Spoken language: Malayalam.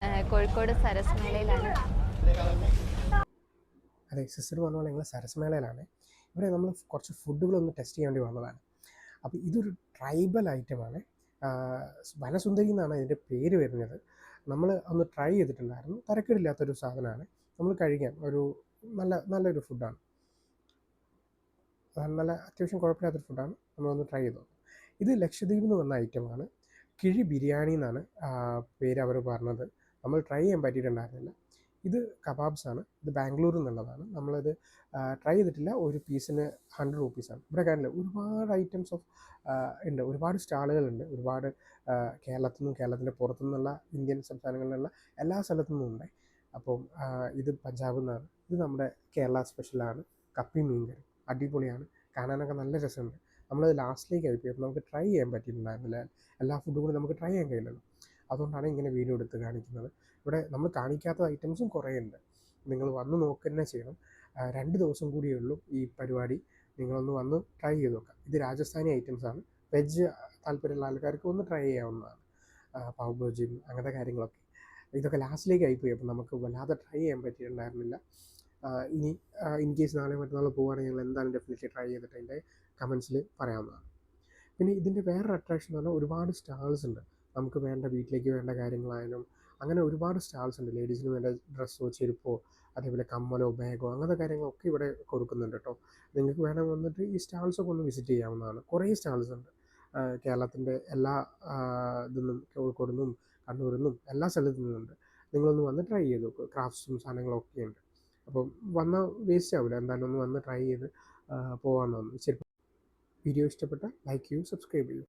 കോഴിക്കോട് സരസ് മേളയിലാണ്. അതെ, സിസ്റ്റർ പറഞ്ഞ പോലെ ഞങ്ങൾ സരസ്മേളയിലാണ്. ഇവിടെ നമ്മൾ കുറച്ച് ഫുഡുകളൊന്ന് ടെസ്റ്റ് ചെയ്യാൻ വേണ്ടി വന്നതാണ്. അപ്പോൾ ഇതൊരു ട്രൈബൽ ഐറ്റമാണ്. വനസുന്ദരി എന്നാണ് ഇതിൻ്റെ പേര് വരുന്നത്. നമ്മൾ ഒന്ന് ട്രൈ ചെയ്തിട്ടുണ്ടായിരുന്നു. തരക്കേടില്ലാത്തൊരു സാധനമാണ്. നമ്മൾ കഴിക്കാൻ നല്ലൊരു ഫുഡാണ്. നല്ല അത്യാവശ്യം കുഴപ്പമില്ലാത്തൊരു ഫുഡാണ്. നമ്മളൊന്ന് ട്രൈ ചെയ്തു. ഇത് ലക്ഷദ്വീപിൽ നിന്ന് വന്ന ഐറ്റമാണ്. കിഴി ബിരിയാണി എന്നാണ് പേര് അവർ പറഞ്ഞത്. നമ്മൾ ട്രൈ ചെയ്യാൻ പറ്റിയിട്ടുണ്ടായിരുന്നില്ല. ഇത് കബാബ്സാണ്. ഇത് ബാംഗ്ലൂരിൽ നിന്നുള്ളതാണ്. നമ്മളത് ട്രൈ ചെയ്തിട്ടില്ല. ഒരു പീസിന് 100 റുപ്പീസാണ്. ഇവിടെ കാര്യമില്ല, ഒരുപാട് ഐറ്റംസ് ഉണ്ട്. ഒരുപാട് സ്റ്റാളുകളുണ്ട്. ഒരുപാട് കേരളത്തിൽ നിന്നും കേരളത്തിൻ്റെ പുറത്തു നിന്നുള്ള ഇന്ത്യൻ സംസ്ഥാനങ്ങളിലുള്ള എല്ലാ സ്ഥലത്തു നിന്നും ഉണ്ട്. അപ്പം ഇത് പഞ്ചാബിൽ നിന്നാണ്. ഇത് നമ്മുടെ കേരള സ്പെഷ്യലാണ്. കപ്പി മീൻകറി അടിപൊളിയാണ്. കാണാനൊക്കെ നല്ല രസമുണ്ട്. നമ്മളത് ലാസ്റ്റിലേക്ക് ആയിപ്പോയി. അപ്പോൾ നമുക്ക് ട്രൈ ചെയ്യാൻ പറ്റിയിട്ടുണ്ടായിരുന്നില്ല. എല്ലാ ഫുഡും കൂടി നമുക്ക് ട്രൈ ചെയ്യാൻ കഴിയില്ലല്ലോ. അതുകൊണ്ടാണ് ഇങ്ങനെ വീഡിയോ എടുത്ത് കാണിക്കുന്നത്. ഇവിടെ നമ്മൾ കാണിക്കാത്ത ഐറ്റംസും കുറേ ഉണ്ട്. നിങ്ങൾ വന്ന് നോക്കുക തന്നെ ചെയ്യണം. 2 ദിവസം കൂടിയേ ഉള്ളൂ ഈ പരിപാടി. നിങ്ങളൊന്ന് വന്ന് ട്രൈ ചെയ്ത് നോക്കാം. ഇത് രാജസ്ഥാനി ഐറ്റംസാണ്. വെജ് താല്പര്യമുള്ള ആൾക്കാർക്ക് ഒന്ന് ട്രൈ ചെയ്യാവുന്നതാണ്. പാവ് ഭാജിയും അങ്ങനത്തെ കാര്യങ്ങളൊക്കെ. ഇതൊക്കെ ലാസ്റ്റിലേക്ക് ആയിപ്പോയി. അപ്പോൾ നമുക്ക് വല്ലാതെ ട്രൈ ചെയ്യാൻ പറ്റിയിട്ടുണ്ടായിരുന്നില്ല. ഇനി ഇൻ കേസ് നാളെ മറ്റന്നാൾ പോവുകയാണെങ്കിൽ ഞങ്ങൾ എന്തായാലും ഡെഫിനറ്റ്ലി ട്രൈ ചെയ്തിട്ട് അതിൻ്റെ കമൻസിൽ പറയാവുന്നതാണ്. പിന്നെ ഇതിൻ്റെ വേറൊരു അട്രാക്ഷൻ എന്ന് പറഞ്ഞാൽ ഒരുപാട് സ്റ്റാൾസ് ഉണ്ട്. നമുക്ക് വേണ്ട വീട്ടിലേക്ക് വേണ്ട കാര്യങ്ങളായാലും അങ്ങനെ ഒരുപാട് സ്റ്റാൾസ് ഉണ്ട്. ലേഡീസിന് വേണ്ട ഡ്രസ്സോ ചെരുപ്പോ അതേപോലെ കമ്മലോ ബാഗോ അങ്ങനത്തെ കാര്യങ്ങളൊക്കെ ഇവിടെ കൊടുക്കുന്നുണ്ട് കേട്ടോ. നിങ്ങൾക്ക് വേണം വന്നിട്ട് ഈ സ്റ്റാൾസൊക്കെ ഒന്ന് വിസിറ്റ് ചെയ്യാവുന്നതാണ്. കുറേ സ്റ്റാൾസ് ഉണ്ട്. കേരളത്തിൻ്റെ എല്ലാ ഇതൊന്നും കോഴിക്കോട് നിന്നും കണ്ണൂരിൽ നിന്നും എല്ലാ സ്ഥലത്തു നിന്നുണ്ട്. നിങ്ങളൊന്ന് വന്ന് ട്രൈ ചെയ്ത് നോക്കുക. ക്രാഫ്റ്റ്സും സാധനങ്ങളൊക്കെ ഉണ്ട്. അപ്പം വന്നാൽ വേസ്റ്റ് ആവില്ല. എന്തായാലും ഒന്ന് വന്ന് ട്രൈ ചെയ്ത് പോകാമെന്നാണ്. ശരി, വീഡിയോ ഇഷ്ടപ്പെട്ടാൽ ലൈക്ക് ചെയ്യൂ, സബ്സ്ക്രൈബ് ചെയ്യൂ.